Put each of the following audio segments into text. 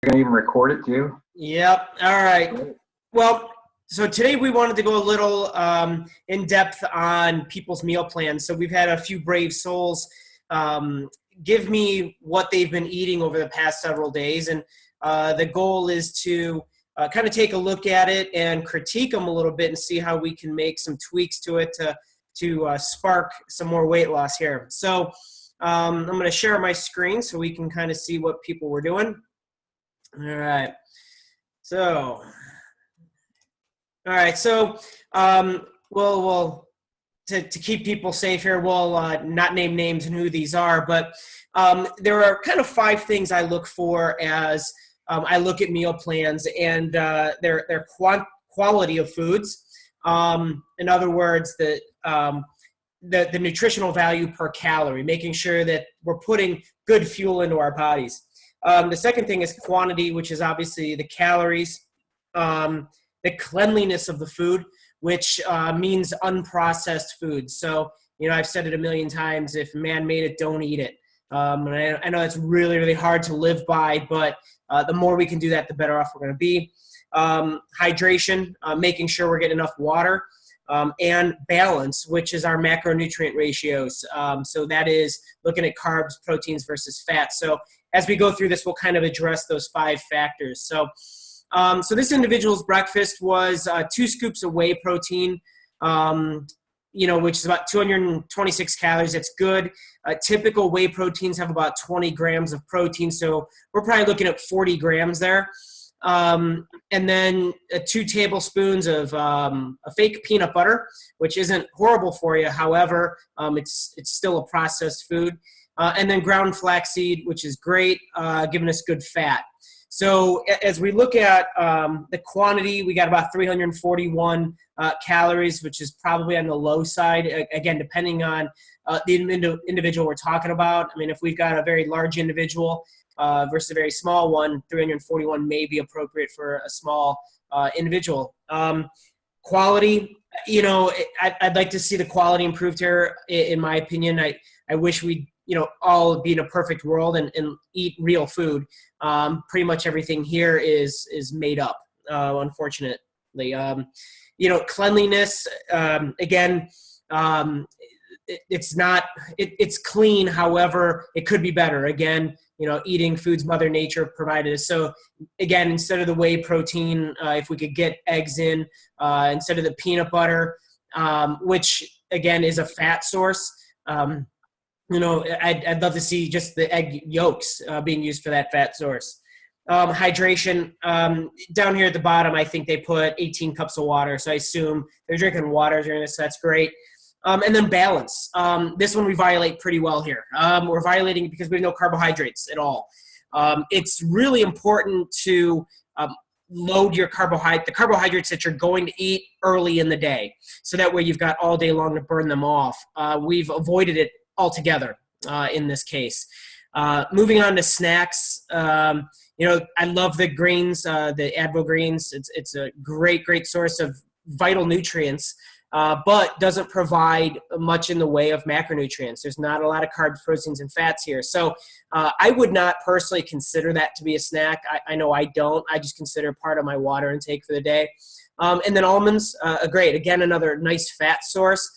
You're gonna even record it too? Yep. All right. Well, so today we wanted to go a little in depth on people's meal plans. So we've had a few brave souls give me what they've been eating over the past several days. And the goal is to kind of take a look at it and critique them a little bit and see how we can make some tweaks to it to spark some more weight loss here. So I'm going to share my screen so we can kind of see what people were doing. All right. So, we'll to keep people safe here, we'll not name names and who these are, but there are kind of 5 things I look for as I look at meal plans and their quality of foods. In other words, the nutritional value per calorie, making sure that we're putting good fuel into our bodies. The second thing is quantity, which is obviously the calories, the cleanliness of the food, which means unprocessed foods. So, I've said it a million times, if man made it, don't eat it. And I know it's really, really hard to live by, but the more we can do that, the better off we're going to be. Hydration, making sure we're getting enough water, and balance, which is our macronutrient ratios. So that is looking at carbs, proteins versus fat. So as we go through this, we'll kind of address those 5 factors. So this individual's breakfast was 2 scoops of whey protein, which is about 226 calories. That's good. Typical whey proteins have about 20 grams of protein, so we're probably looking at 40 grams there. And then 2 tablespoons of a fake peanut butter, which isn't horrible for you. However, it's still a processed food. And then ground flaxseed, which is great, giving us good fat. So as we look at the quantity, we got about 341 calories, which is probably on the low side, again, depending on the individual we're talking about. I mean, if we've got a very large individual versus a very small one, 341 may be appropriate for a small individual. Quality, I'd like to see the quality improved here, in my opinion. I wish we'd all be in a perfect world and eat real food. Pretty much everything here is made up, unfortunately. Cleanliness, again, it's clean. However, it could be better. Again, eating foods Mother Nature provided us. So again, instead of the whey protein, if we could get eggs in, instead of the peanut butter, which again is a fat source, I'd love to see just the egg yolks being used for that fat source. Hydration, down here at the bottom, I think they put 18 cups of water. So I assume they're drinking water during this. So that's great. And then balance. This one we violate pretty well here. We're violating it because we have no carbohydrates at all. It's really important to load the carbohydrates that you're going to eat early in the day. So that way you've got all day long to burn them off. We've avoided it altogether in this case. Moving on to snacks, I love the greens, the Advil greens. It's a great source of vital nutrients, but doesn't provide much in the way of macronutrients. There's not a lot of carbs, proteins, and fats here. So I would not personally consider that to be a snack. I know I don't. I just consider part of my water intake for the day. And then almonds, great. Again, another nice fat source.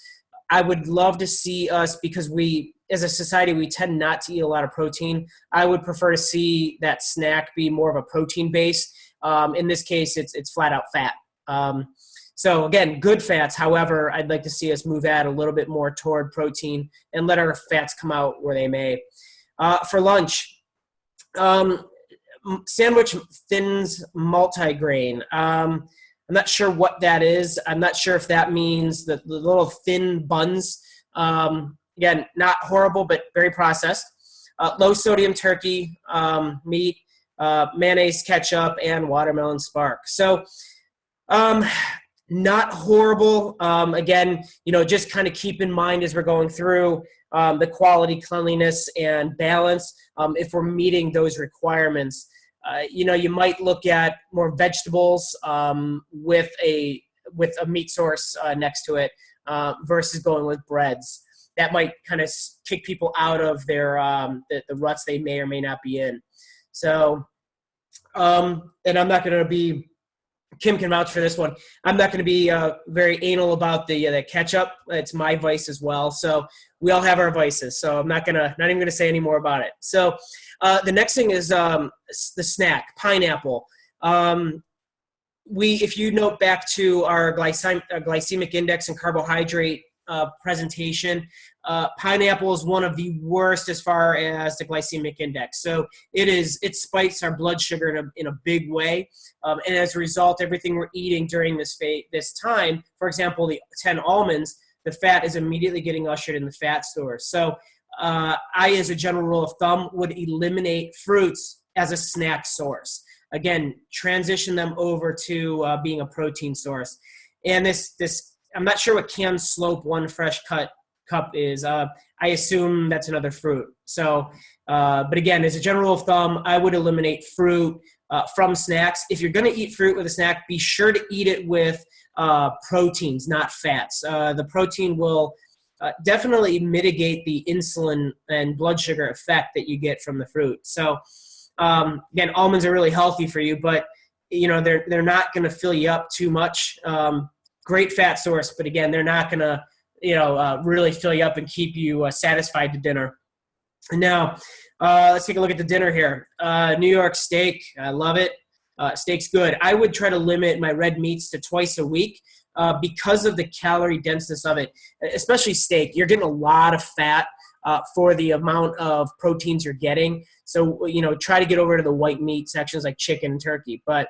I would love to see us, because we, as a society, we tend not to eat a lot of protein. I would prefer to see that snack be more of a protein base. In this case, it's flat out fat. So again, good fats. However, I'd like to see us move that a little bit more toward protein and let our fats come out where they may. For lunch, sandwich thins multigrain. I'm not sure what that is. I'm not sure if that means the little thin buns. Again, not horrible, but very processed. Low sodium turkey, meat, mayonnaise, ketchup, and watermelon spark. So not horrible. Again, just kind of keep in mind as we're going through the quality, cleanliness, and balance, if we're meeting those requirements. You might look at more vegetables with a meat source next to it versus going with breads. That might kind of kick people out of their the ruts they may or may not be in. So And I'm not going to be, Kim can vouch for this one. I'm not going to be very anal about the ketchup. It's my vice as well. So we all have our vices. So I'm not even going to say any more about it. So the next thing is the snack, pineapple. If you note back to our glycemic index and carbohydrate presentation, pineapple is one of the worst as far as the glycemic index. So it spikes our blood sugar in a big way. And as a result, everything we're eating during this time, for example, the 10 almonds, the fat is immediately getting ushered in the fat stores. So I, as a general rule of thumb, would eliminate fruits as a snack source. Again, transition them over to being a protein source. And this I'm not sure what canned Slope One Fresh Cut cup is. I assume that's another fruit. So, but again, as a general rule of thumb, I would eliminate fruit from snacks. If you're going to eat fruit with a snack, be sure to eat it with proteins, not fats. The protein will definitely mitigate the insulin and blood sugar effect that you get from the fruit. So, again, almonds are really healthy for you, but they're not going to fill you up too much. Great fat source, but again, they're not going to really fill you up and keep you satisfied to dinner. Now, let's take a look at the dinner here. New York steak, I love it. Steak's good. I would try to limit my red meats to twice a week because of the calorie denseness of it, especially steak. You're getting a lot of fat for the amount of proteins you're getting. So, try to get over to the white meat sections like chicken and turkey. But,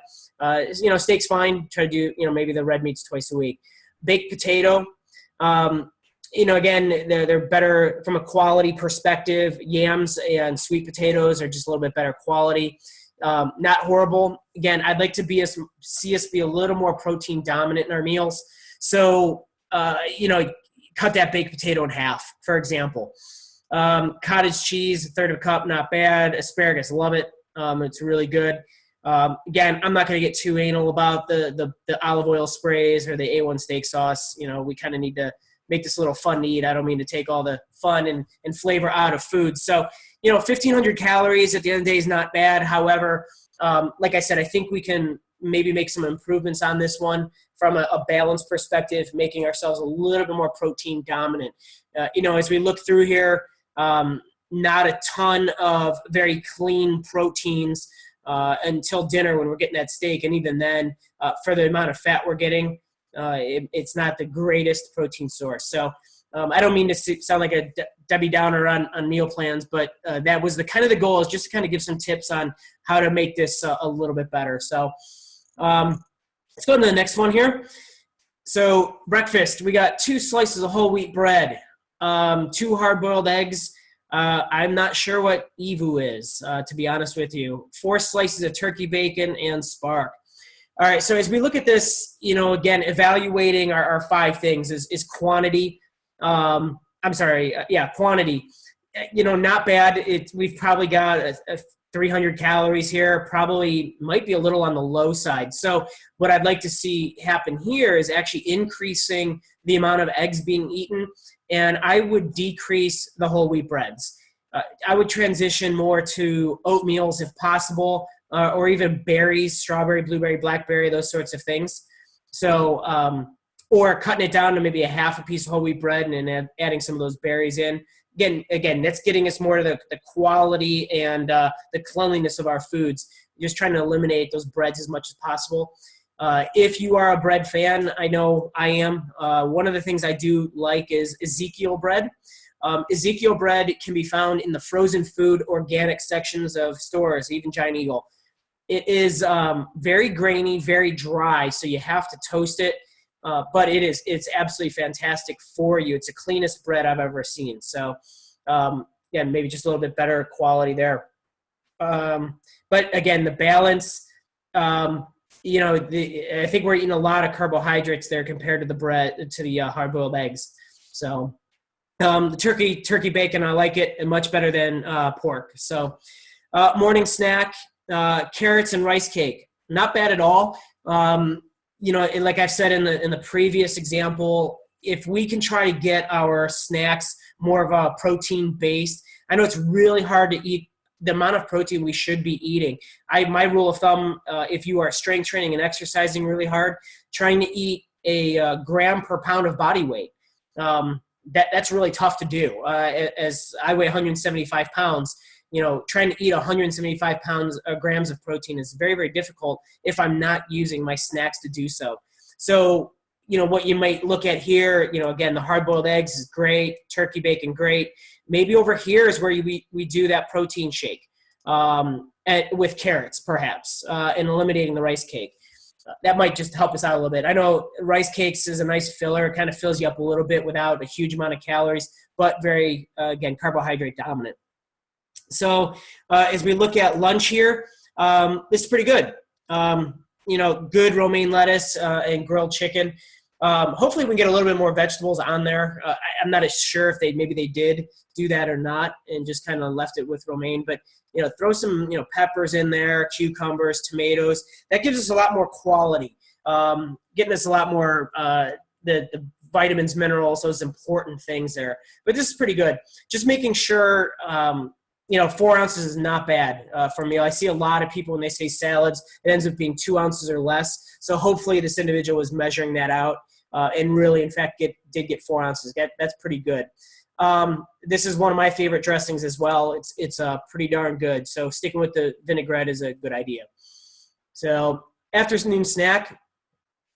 steak's fine. Try to do, maybe the red meats twice a week. Baked potato, again, they're better from a quality perspective. Yams and sweet potatoes are just a little bit better quality. Not horrible. Again, I'd like to see us be a little more protein dominant in our meals. So, cut that baked potato in half, for example. Cottage cheese, a third of a cup, not bad. Asparagus, love it. It's really good. Again, I'm not going to get too anal about the olive oil sprays or the A1 steak sauce. We kind of need to make this a little fun to eat. I don't mean to take all the fun and flavor out of food. So, 1,500 calories at the end of the day is not bad. However, like I said, I think we can maybe make some improvements on this one from a balanced perspective, making ourselves a little bit more protein dominant. As we look through here, not a ton of very clean proteins until dinner when we're getting that steak. And even then, for the amount of fat we're getting, it's not the greatest protein source. So I don't mean to sound like a Debbie Downer on meal plans, but that was the goal, is just to kind of give some tips on how to make this a little bit better. So let's go to the next one here. So breakfast, we got 2 slices of whole wheat bread, 2 hard-boiled eggs. I'm not sure what EVU is, to be honest with you. 4 slices of turkey bacon and Spark. All right, so as we look at this, again, evaluating our 5 things is quantity. Quantity. Not bad. We've probably got a 300 calories here, probably might be a little on the low side. So what I'd like to see happen here is actually increasing the amount of eggs being eaten, and I would decrease the whole wheat breads. I would transition more to oatmeals if possible, or even berries, strawberry, blueberry, blackberry, those sorts of things. So, or cutting it down to maybe a half a piece of whole wheat bread and then adding some of those berries in. Again, that's getting us more to the quality and the cleanliness of our foods. Just trying to eliminate those breads as much as possible. If you are a bread fan, I know I am. One of the things I do like is Ezekiel bread. Ezekiel bread can be found in the frozen food organic sections of stores, even Giant Eagle. It is very grainy, very dry, so you have to toast it. But it's absolutely fantastic for you. It's the cleanest bread I've ever seen. So, maybe just a little bit better quality there. But again, the balance, I think we're eating a lot of carbohydrates there compared to the bread, to the hard-boiled eggs. So, the turkey bacon, I like it, and much better than pork. So, morning snack, carrots and rice cake, not bad at all. Like I said in the previous example, if we can try to get our snacks more of a protein based, I know it's really hard to eat the amount of protein we should be eating. My rule of thumb, if you are strength training and exercising really hard, trying to eat a gram per pound of body weight. That's really tough to do. As I weigh 175 pounds, trying to eat 175 grams of protein is very, very difficult if I'm not using my snacks to do so. So, what you might look at here, again, the hard-boiled eggs is great, turkey bacon, great. Maybe over here is where we do that protein shake with carrots, perhaps, and eliminating the rice cake. That might just help us out a little bit. I know rice cakes is a nice filler. It kind of fills you up a little bit without a huge amount of calories, but very, again, carbohydrate dominant. So as we look at lunch here, this is pretty good. Good romaine lettuce and grilled chicken. Hopefully we can get a little bit more vegetables on there. I'm not as sure if maybe they did do that or not and just kind of left it with romaine, but throw some, peppers in there, cucumbers, tomatoes. That gives us a lot more quality, getting us a lot more, the vitamins, minerals, those important things there. But this is pretty good. Just making sure, 4 ounces is not bad for a meal. I see a lot of people when they say salads, it ends up being 2 ounces or less. So hopefully this individual was measuring that out and really, in fact, did get 4 ounces. That's pretty good. This is one of my favorite dressings as well. It's pretty darn good. So sticking with the vinaigrette is a good idea. So afternoon snack,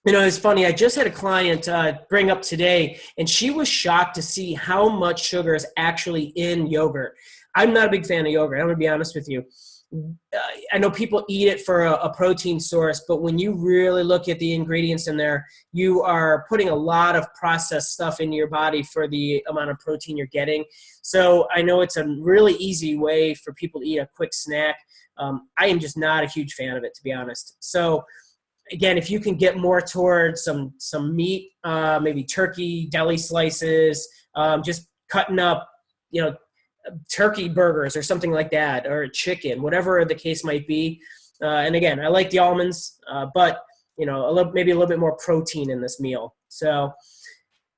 it's funny. I just had a client bring up today, and she was shocked to see how much sugar is actually in yogurt. I'm not a big fan of yogurt. I'm going to be honest with you. I know people eat it for a protein source, but when you really look at the ingredients in there, you are putting a lot of processed stuff into your body for the amount of protein you're getting. So I know it's a really easy way for people to eat a quick snack. I am just not a huge fan of it, to be honest. So again, if you can get more towards some meat, maybe turkey, deli slices, just cutting up, turkey burgers or something like that, or chicken, whatever the case might be. And again, I like the almonds, but maybe a little bit more protein in this meal. So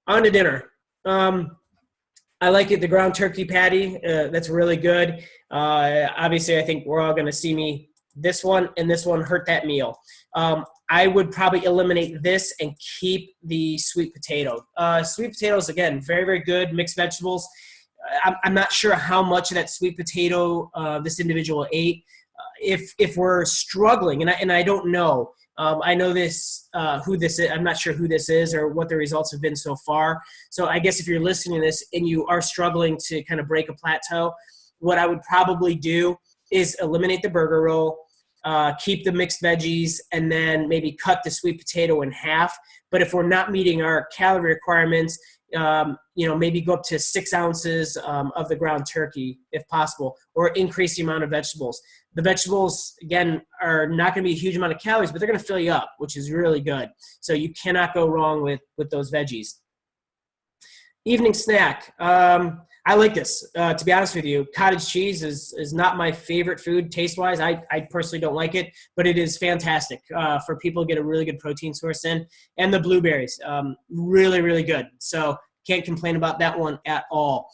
on to dinner. I like it, the ground turkey patty. That's really good. Obviously, I think we're all going to see me. This one and this one hurt that meal. I would probably eliminate this and keep the sweet potato. Sweet potatoes, again, very, very good. Mixed vegetables. I'm not sure how much of that sweet potato this individual ate. If we're struggling, and I don't know, I know who this is. I'm not sure who this is or what the results have been so far. So I guess if you're listening to this and you are struggling to kind of break a plateau, what I would probably do is eliminate the burger roll, keep the mixed veggies, and then maybe cut the sweet potato in half. But if we're not meeting our calorie requirements, maybe go up to 6 ounces of the ground turkey if possible, or increase the amount of vegetables. The vegetables, again, are not going to be a huge amount of calories, but they're going to fill you up, which is really good. So you cannot go wrong with those veggies. Evening snack. I like this. To be honest with you, cottage cheese is not my favorite food taste-wise. I personally don't like it, but it is fantastic for people to get a really good protein source in. And the blueberries, really, really good. So can't complain about that one at all.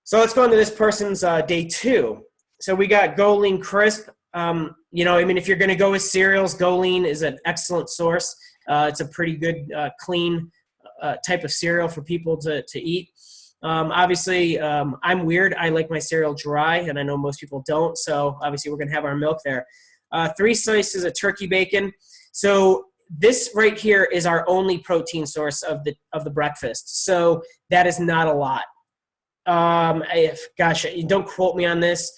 So let's go into this person's day 2. So we got Go Lean Crisp. If you're going to go with cereals, Go Lean is an excellent source. It's a pretty good, clean type of cereal for people to eat. Obviously, I'm weird. I like my cereal dry, and I know most people don't. So obviously, we're going to have our milk there. 3 slices of turkey bacon. So this right here is our only protein source of the breakfast. So that is not a lot. Don't quote me on this.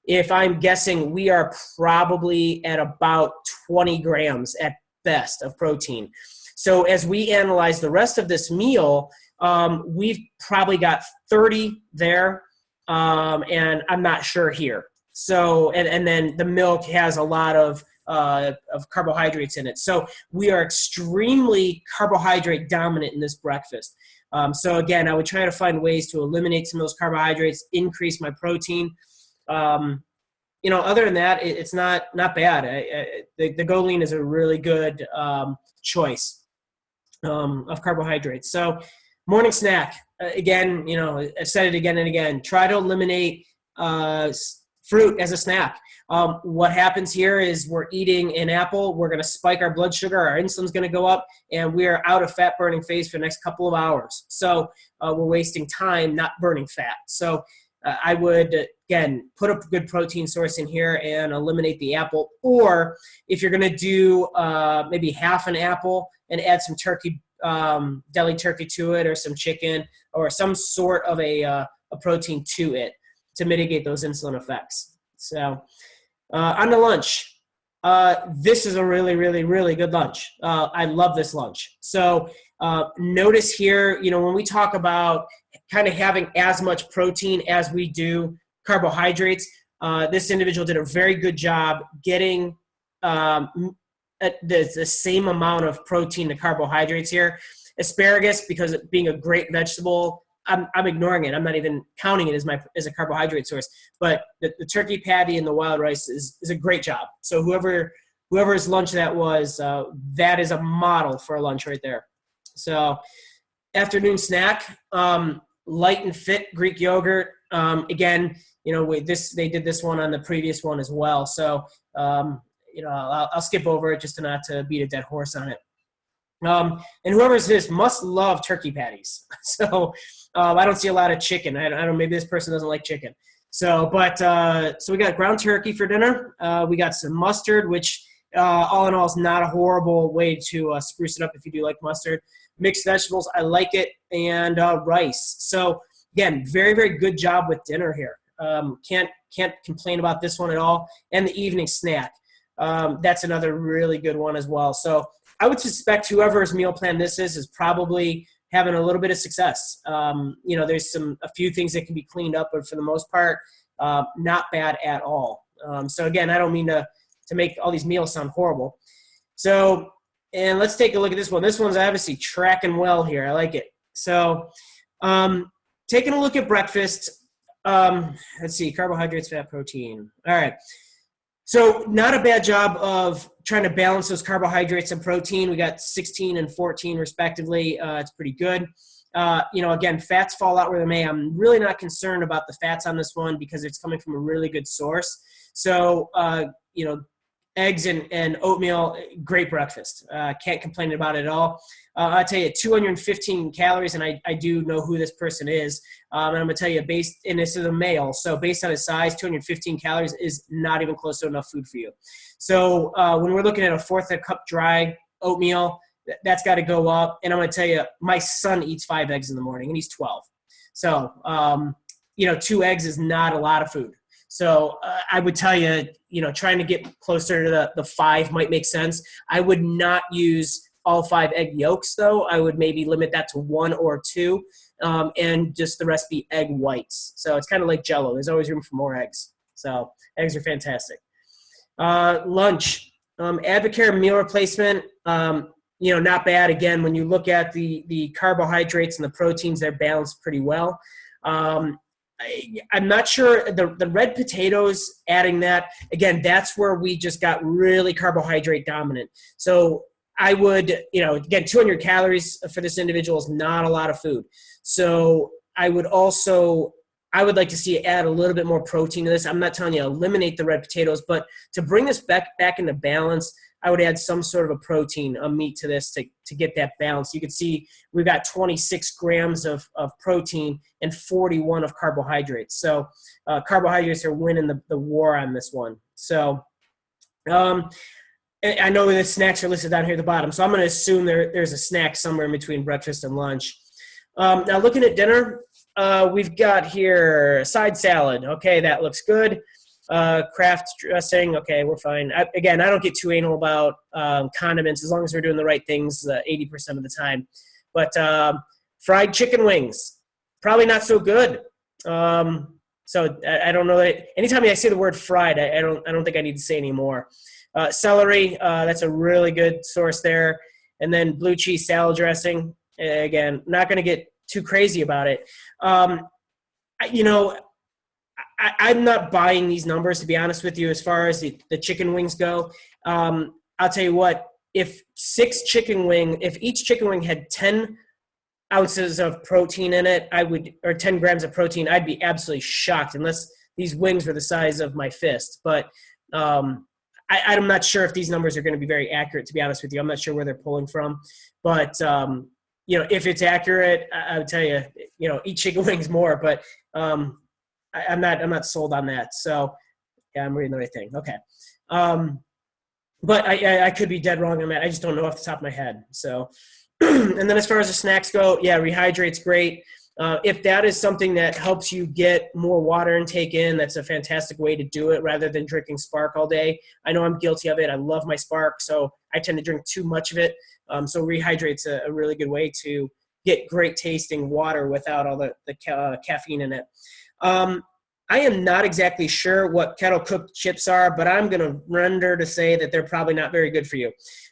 If I'm guessing, we are probably at about 20 grams at best of protein. So as we analyze the rest of this meal, we've probably got 30 there, and I'm not sure here. So, and then the milk has a lot of carbohydrates in it. So we are extremely carbohydrate dominant in this breakfast. So again, I would try to find ways to eliminate some of those carbohydrates, increase my protein. Other than that, it's not bad. The Go Lean is a really good choice of carbohydrates. So morning snack, again, I've said it again and again, try to eliminate fruit as a snack. What happens here is we're eating an apple, we're going to spike our blood sugar, our insulin's going to go up, and we are out of fat burning phase for the next couple of hours. So we're wasting time not burning fat. So I would, again, put a good protein source in here and eliminate the apple. Or if you're going to do maybe half an apple and add some turkey, deli turkey to it, or some chicken, or some sort of a protein to it to mitigate those insulin effects. So on the lunch, this is a really, really, really good lunch. I love this lunch. So notice here, when we talk about kind of having as much protein as we do carbohydrates, this individual did a very good job getting the same amount of protein to carbohydrates here. Asparagus, because it being a great vegetable, I'm ignoring it. I'm not even counting it as a carbohydrate source. But the turkey patty and the wild rice is a great job. So whoever's lunch that was, that is a model for a lunch right there. So afternoon snack, light and fit Greek yogurt. Again, they did this one on the previous one as well. So I'll skip over it just to not to beat a dead horse on it. And whoever's this must love turkey patties. So I don't see a lot of chicken. I don't know, maybe this person doesn't like chicken. So we got ground turkey for dinner. We got some mustard, which all in all is not a horrible way to spruce it up if you do like mustard. Mixed vegetables, I like it, and rice. So again, very, very good job with dinner here. Can't complain about this one at all. And the evening snack, that's another really good one as well. So I would suspect whoever's meal plan this is probably having a little bit of success. There's a few things that can be cleaned up, but for the most part, not bad at all. So again, I don't mean to make all these meals sound horrible. So, and let's take a look at this one. This one's obviously tracking well here. I like it. So taking a look at breakfast, let's see, carbohydrates, fat, protein. All right. So not a bad job of trying to balance those carbohydrates and protein. We got 16 and 14 respectively. It's pretty good. Again, fats fall out where they may. I'm really not concerned about the fats on this one because it's coming from a really good source. So, eggs and oatmeal, great breakfast. Can't complain about it at all. I'll tell you, 215 calories, and I do know who this person is. And I'm going to tell you, and this is a male, so based on his size, 215 calories is not even close to enough food for you. So when we're looking at a fourth of a cup dry oatmeal, that's got to go up. And I'm going to tell you, my son eats 5 eggs in the morning, and he's 12. So, 2 eggs is not a lot of food. So I would tell you, trying to get closer to the 5 might make sense. I would not use all 5 egg yolks, though. I would maybe limit that to 1 or 2, and just the rest be egg whites. So it's kind of like Jell-O. There's always room for more eggs. So eggs are fantastic. Lunch, Advocare meal replacement, not bad. Again, when you look at the carbohydrates and the proteins, they're balanced pretty well. I'm not sure the red potatoes, adding that, again, that's where we just got really carbohydrate dominant. So I would, again, 200 calories for this individual is not a lot of food. So I would like to see add a little bit more protein to this. I'm not telling you eliminate the red potatoes, but to bring this back into balance, I would add some sort of a protein, a meat to this to get that balance. You can see we've got 26 grams of protein and 41 of carbohydrates. So carbohydrates are winning the war on this one. So I know the snacks are listed down here at the bottom, so I'm going to assume there's a snack somewhere in between breakfast and lunch. Now looking at dinner, we've got here side salad. Okay, that looks good. Kraft dressing, okay, we're fine. I don't get too anal about condiments as long as we're doing the right things 80% of the time. But fried chicken wings, probably not so good. So I don't know that anytime I say the word fried, I don't think I need to say any more. Celery, that's a really good source there. And then blue cheese salad dressing, again, not going to get too crazy about it. I'm not buying these numbers, to be honest with you, as far as the chicken wings go. I'll tell you what, if each chicken wing had 10 ounces of protein in it, or 10 grams of protein, I'd be absolutely shocked, unless these wings were the size of my fist. But I'm not sure if these numbers are going to be very accurate, to be honest with you. I'm not sure where they're pulling from. But, if it's accurate, I would tell you, eat chicken wings more. But I'm not sold on that. So, yeah, I'm reading the right thing. Okay. But I could be dead wrong on that. I just don't know off the top of my head. So, and then as far as the snacks go, yeah, Rehydrate's great. If that is something that helps you get more water intake in, that's a fantastic way to do it rather than drinking Spark all day. I know I'm guilty of it. I love my Spark, so I tend to drink too much of it. So Rehydrate's a really good way to get great tasting water without all the caffeine in it. I am not exactly sure what kettle cooked chips are, but I'm going to render to say that they're probably not very good for you.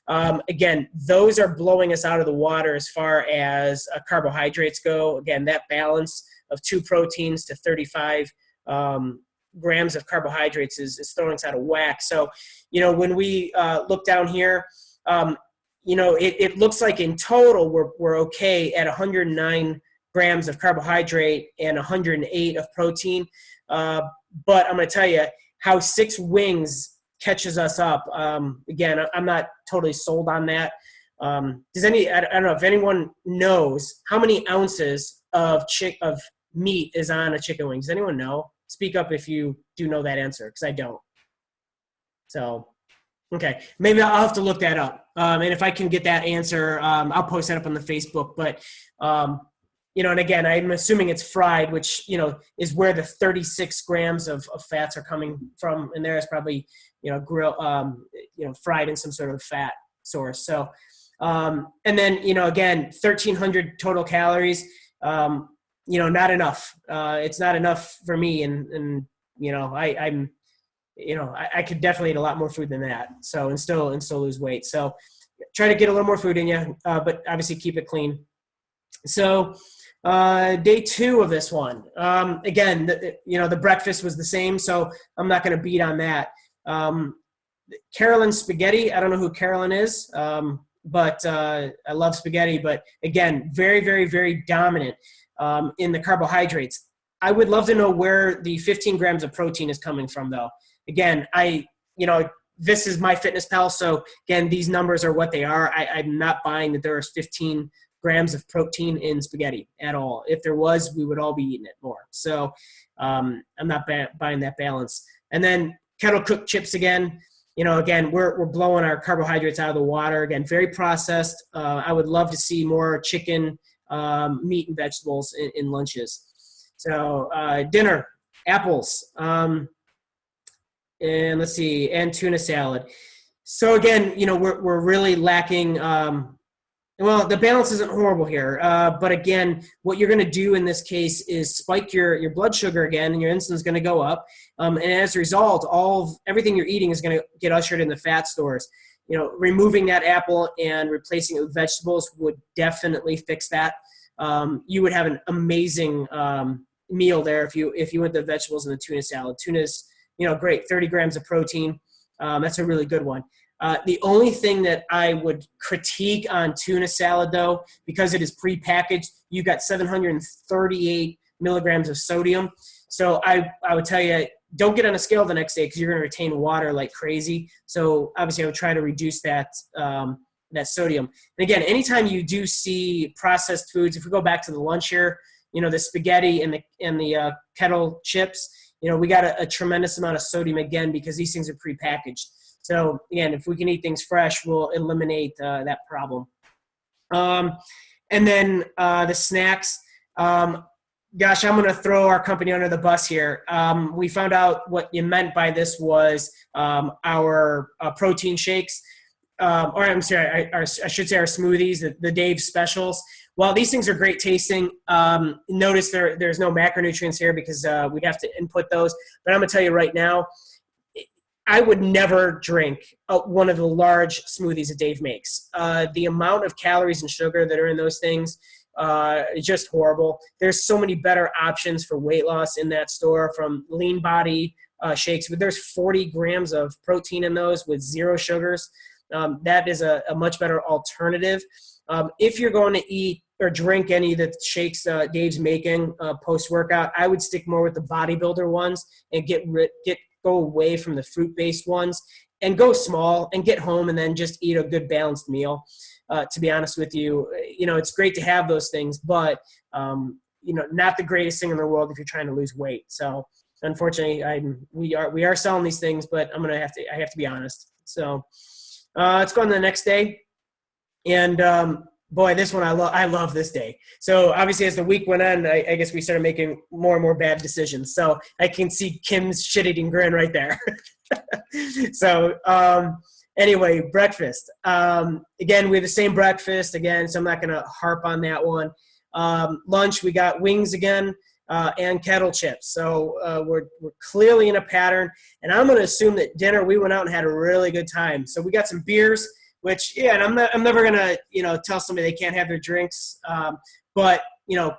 Again, those are blowing us out of the water as far as carbohydrates go. Again, that balance of 2 proteins to 35 grams of carbohydrates is throwing us out of whack. So, when we look down here, it looks like in total we're okay at 109 grams of carbohydrate and 108 of protein. But I'm going to tell you how 6 wings catches us up. Again, I'm not totally sold on that. I don't know if anyone knows how many ounces of meat is on a chicken wing. Does anyone know? Speak up if you do know that answer, because I don't. So, okay, maybe I'll have to look that up. And if I can get that answer, I'll post that up on the Facebook. But and again, I'm assuming it's fried, which, is where the 36 grams of fats are coming from. And there is probably, fried in some sort of fat source. So, and then, again, 1,300 total calories, not enough. It's not enough for me. And I could definitely eat a lot more food than that. So, and still lose weight. So try to get a little more food in you, but obviously keep it clean. So, day 2 of this one. Again, the breakfast was the same, so I'm not going to beat on that. Carolyn spaghetti. I don't know who Carolyn is, but I love spaghetti. But again, very, very, very dominant in the carbohydrates. I would love to know where the 15 grams of protein is coming from, though. Again, this is MyFitnessPal, so again, these numbers are what they are. I'm not buying that there is 15 grams of protein in spaghetti at all. If there was, we would all be eating it more. So I'm not buying that balance. And then kettle cooked chips again. Again, we're blowing our carbohydrates out of the water. Again, very processed. I would love to see more chicken, meat, and vegetables in lunches. So dinner, apples, and let's see, and tuna salad. So again, we're really lacking. Well, the balance isn't horrible here, but again, what you're going to do in this case is spike your blood sugar again, and your insulin's going to go up. And as a result, everything you're eating is going to get ushered in the fat stores. Removing that apple and replacing it with vegetables would definitely fix that. You would have an amazing meal there if you went to vegetables and the tuna salad. Tuna's, great, 30 grams of protein. That's a really good one. The only thing that I would critique on tuna salad, though, because it is prepackaged, you got 738 milligrams of sodium. So I would tell you, don't get on a scale the next day because you're going to retain water like crazy. So obviously I would try to reduce that sodium. And again, anytime you do see processed foods, if we go back to the lunch here, the spaghetti and the kettle chips, we got a tremendous amount of sodium again because these things are prepackaged. So again, if we can eat things fresh, we'll eliminate that problem. And then the snacks. Gosh, I'm going to throw our company under the bus here. We found out what you meant by this was our protein shakes. Or I'm sorry, I should say our smoothies, the Dave specials. While these things are great tasting, notice there's no macronutrients here because we'd have to input those. But I'm going to tell you right now, I would never drink one of the large smoothies that Dave makes. The amount of calories and sugar that are in those things is just horrible. There's so many better options for weight loss in that store, from Lean Body shakes, but there's 40 grams of protein in those with 0 sugars. That is a much better alternative. If you're going to or drink any of the shakes Dave's making post-workout. I would stick more with the bodybuilder ones and go away from the fruit-based ones and go small and get home and then just eat a good balanced meal. To be honest with you, it's great to have those things, but not the greatest thing in the world if you're trying to lose weight. So unfortunately, we are selling these things, but I have to be honest. So let's go on to the next day. And boy, this one I love this day. So obviously, as the week went on, I guess we started making more and more bad decisions. So I can see Kim's shit-eating grin right there. So anyway, breakfast. Again, we have the same breakfast again, so I'm not going to harp on that one. Lunch, we got wings again and kettle chips. So we're clearly in a pattern. And I'm going to assume that dinner, we went out and had a really good time. So we got some beers, which, and I'm never going to, tell somebody they can't have their drinks. But,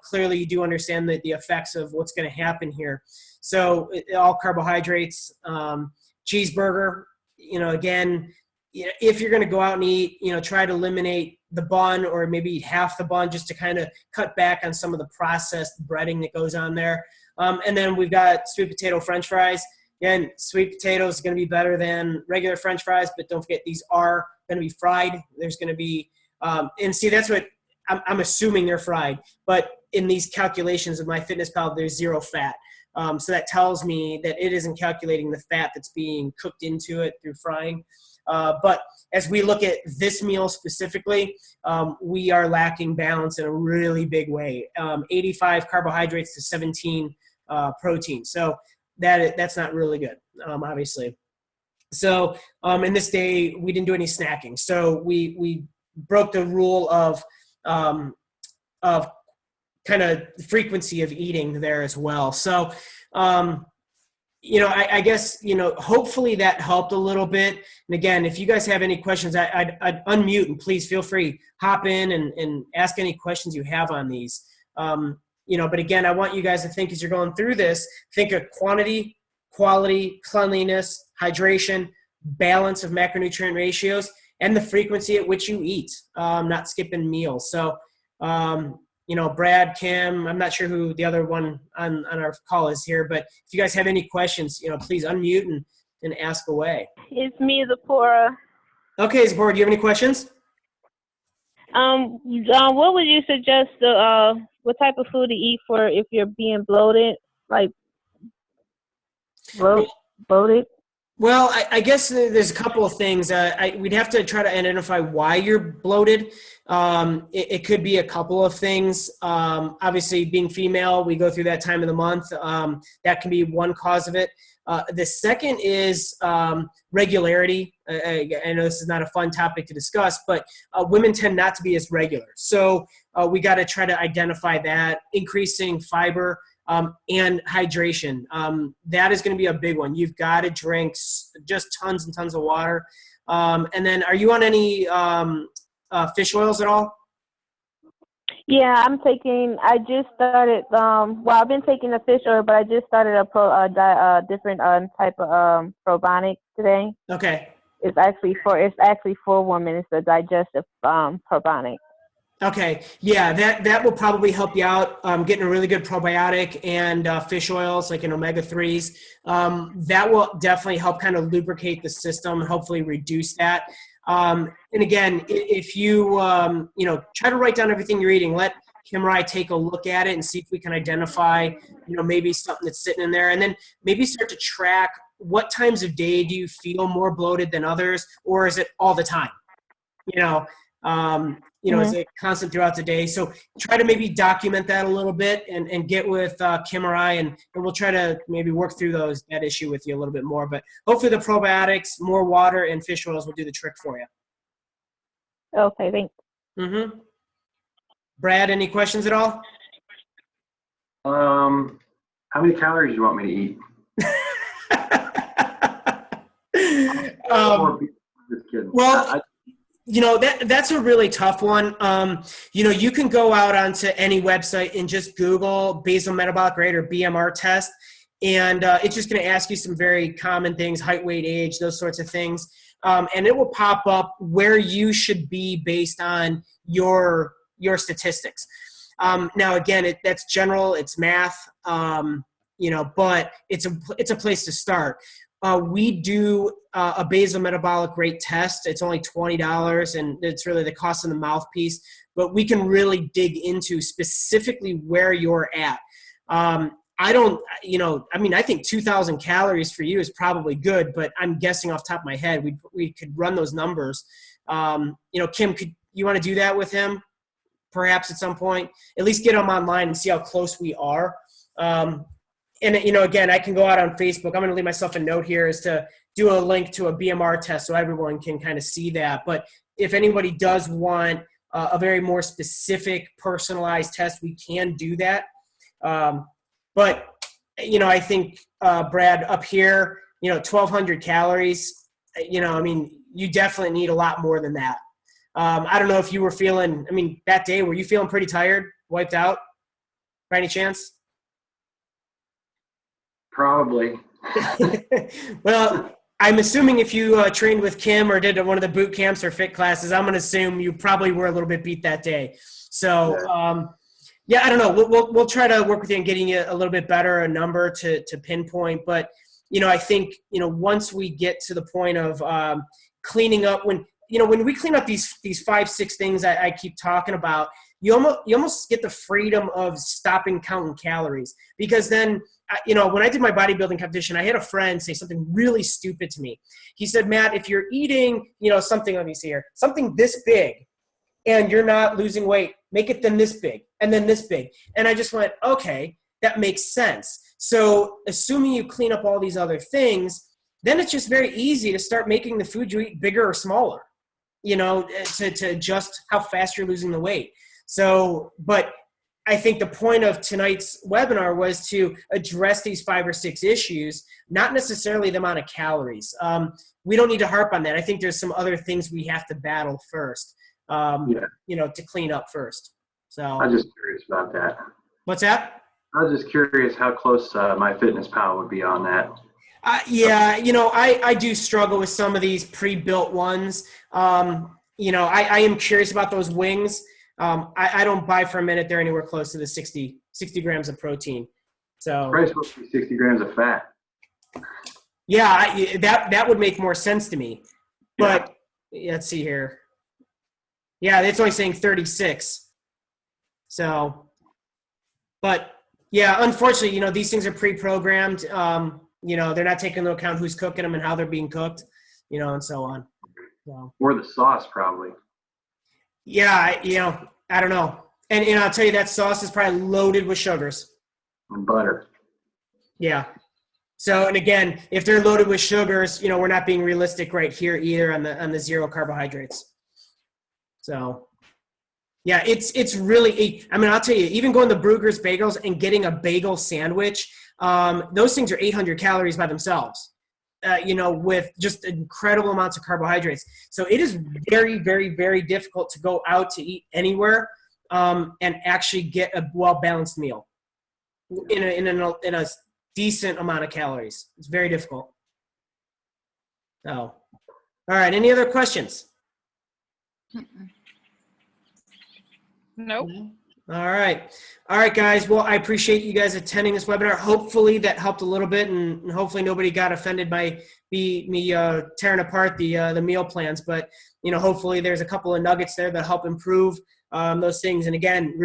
clearly you do understand the effects of what's going to happen here. So all carbohydrates, cheeseburger, again, if you're going to go out and eat, try to eliminate the bun or maybe eat half the bun just to kind of cut back on some of the processed breading that goes on there. And then we've got sweet potato French fries. Again, sweet potatoes is going to be better than regular French fries, but don't forget these are going to be fried. There's going to be, and see, that's what I'm assuming they're fried. But in these calculations of MyFitnessPal, there's zero fat. So that tells me that it isn't calculating the fat that's being cooked into it through frying. But as we look at this meal specifically, we are lacking balance in a really big way. 85 carbohydrates to 17 protein. So that's not really good, obviously. So in this day, we didn't do any snacking. So we broke the rule of kind of frequency of eating there as well. So, I guess, hopefully that helped a little bit. And again, if you guys have any questions, I'd unmute and please feel free, hop in and ask any questions you have on these. But again, I want you guys to think as you're going through this, think of quantity, quality, cleanliness, hydration, balance of macronutrient ratios, and the frequency at which you eat, not skipping meals. So, Brad, Kim, I'm not sure who the other one on our call is here, but if you guys have any questions, please unmute and ask away. It's me, Zipporah. Okay, Zipporah, do you have any questions? What would you suggest, what type of food to eat for if you're being bloated, like bloated? Well, I guess there's a couple of things. We'd have to try to identify why you're bloated. It could be a couple of things. Obviously, being female, we go through that time of the month. That can be one cause of it. The second is regularity. I know this is not a fun topic to discuss, but women tend not to be as regular. So we got to try to identify that. Increasing fiber. And hydration. That is going to be a big one. You've got to drink just tons and tons of water. And then are you on any fish oils at all? Yeah, I just started, I've been taking the fish oil, but I just started a different type of probiotic today. Okay. It's actually for women. It's a digestive probiotic. Okay, yeah, that will probably help you out, getting a really good probiotic and fish oils like in omega-3s. That will definitely help kind of lubricate the system and hopefully reduce that. And again, if you, try to write down everything you're eating, let Kim or I take a look at it and see if we can identify, maybe something that's sitting in there. And then maybe start to track what times of day do you feel more bloated than others, or is it all the time? Is it constant throughout the day? So try to maybe document that a little bit and get with Kim or I, and we'll try to maybe work through that issue with you a little bit more. But hopefully the probiotics, more water, and fish oils will do the trick for you. Okay, thanks. Mm-hmm. Brad, any questions at all? How many calories do you want me to eat? Just kidding. Well, that's a really tough one. You can go out onto any website and just Google basal metabolic rate or BMR test. And it's just going to ask you some very common things, height, weight, age, those sorts of things. And it will pop up where you should be based on your your statistics. Now, again, that's general, it's math, but it's a place to start. We do a basal metabolic rate test. It's only $20, and it's really the cost of the mouthpiece. But we can really dig into specifically where you're at. I think 2,000 calories for you is probably good, but I'm guessing off the top of my head, we could run those numbers. Kim, you want to do that with him? Perhaps at some point, at least get him online and see how close we are. Again, I can go out on Facebook. I'm going to leave myself a note here is to do a link to a BMR test so everyone can kind of see that. But if anybody does want a very more specific personalized test, we can do that. But I think, Brad, up here, 1,200 calories, you definitely need a lot more than that. I don't know if you were feeling, that day, were you feeling pretty tired, wiped out by any chance? Probably. Well, I'm assuming if you trained with Kim or did one of the boot camps or fit classes, I'm going to assume you probably were a little bit beat that day. So, I don't know. We'll try to work with you and getting you a little bit better a number to pinpoint. But, I think, once we get to the point of cleaning up, when we clean up these 5-6 things I keep talking about, you almost get the freedom of stopping counting calories. Because then, when I did my bodybuilding competition, I had a friend say something really stupid to me. He said, Matt, if you're eating, something, let me see here, something this big, and you're not losing weight, make it then this big, and then this big. And I just went, okay, that makes sense. So assuming you clean up all these other things, then it's just very easy to start making the food you eat bigger or smaller, to adjust how fast you're losing the weight. So, but I think the point of tonight's webinar was to address these 5 or 6 issues, not necessarily the amount of calories. We don't need to harp on that. I think there's some other things we have to battle first, to clean up first. So I'm just curious about that. What's that? I was just curious how close MyFitnessPal would be on that. I do struggle with some of these pre-built ones. I am curious about those wings. I don't buy for a minute they're anywhere close to the 60 grams of protein. So Probably supposed to be 60 grams of fat. Yeah, that would make more sense to me. But let's see here. Yeah, it's only saying 36. So, but yeah, unfortunately, these things are pre-programmed. They're not taking into account who's cooking them and how they're being cooked, and so on. So. Or the sauce, probably. Yeah, I don't know. And I'll tell you, that sauce is probably loaded with sugars. And butter. Yeah. So, and again, if they're loaded with sugars, we're not being realistic right here either on the zero carbohydrates. So, yeah, it's really, I'll tell you, even going to Bruegger's Bagels and getting a bagel sandwich, those things are 800 calories by themselves. With just incredible amounts of carbohydrates. So it is very, very, very difficult to go out to eat anywhere and actually get a well-balanced meal in a decent amount of calories. It's very difficult. So, all right. Any other questions? Nope. All right, guys. Well, I appreciate you guys attending this webinar. Hopefully that helped a little bit, and hopefully nobody got offended by me tearing apart the meal plans. But hopefully there's a couple of nuggets there that help improve those things. And again,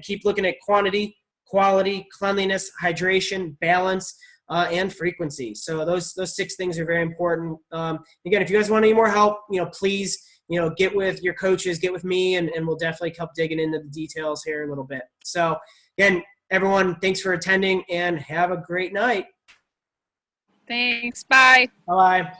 keep looking at quantity, quality, cleanliness, hydration, balance, and frequency. So those 6 things are very important. Again, if you guys want any more help, please. Get with your coaches, get with me, and we'll definitely help digging into the details here a little bit. So, again, everyone, thanks for attending, and have a great night. Thanks. Bye. Bye-bye.